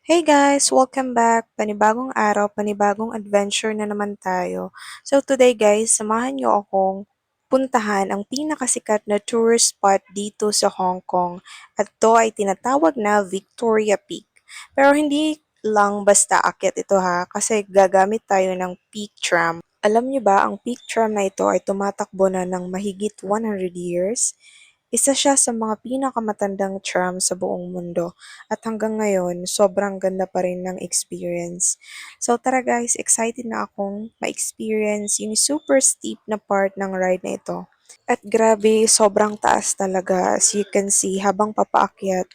Hey guys! Welcome back! Panibagong araw, panibagong adventure na naman tayo. So today guys, samahan niyo akong puntahan ang pinakasikat na tourist spot dito sa Hong Kong at to ay tinatawag na Victoria Peak. Pero hindi lang basta akyat ito ha, kasi gagamit tayo ng Peak Tram. Alam niyo ba, ang Peak Tram na ito ay tumatakbo na ng mahigit 100 years. Isa siya sa mga pinakamatandang tram sa buong mundo at hanggang ngayon sobrang ganda pa rin ng experience. So tara guys, excited na akong ma-experience yung super steep na part ng ride na ito. At grabe, sobrang taas talaga. As you can see, habang papaakyat,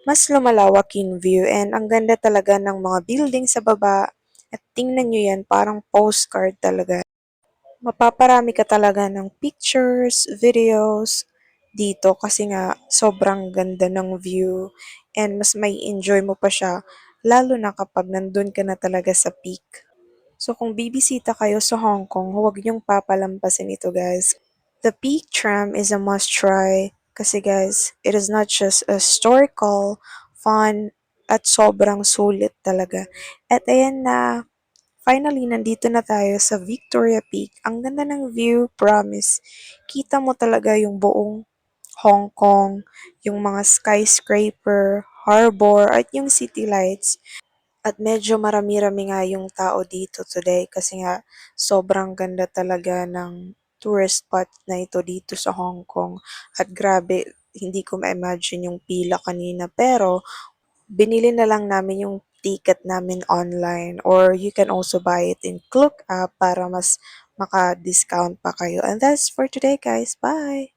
mas lumalawak yung view and ang ganda talaga ng mga building sa baba. At tingnan nyo yan, parang postcard talaga. Mapaparami ka talaga ng pictures, videos dito kasi nga sobrang ganda ng view and mas may enjoy mo pa siya lalo na kapag nandun ka na talaga sa peak. So kung bibisita kayo sa Hong Kong, huwag niyong papalampasin ito guys. The Peak Tram is a must try kasi guys, it is not just a historical, fun, at sobrang sulit talaga. At ayan na, finally, nandito na tayo sa Victoria Peak. Ang ganda ng view, promise. Kita mo talaga yung buong Hong Kong, yung mga skyscraper, harbor, at yung city lights. At medyo marami-rami nga yung tao dito today kasi nga sobrang ganda talaga ng tourist spot na ito dito sa Hong Kong. At grabe, hindi ko ma-imagine yung pila kanina pero binili na lang namin yung ticket namin online or you can also buy it in Klook app para mas maka-discount pa kayo. And that's for today guys. Bye!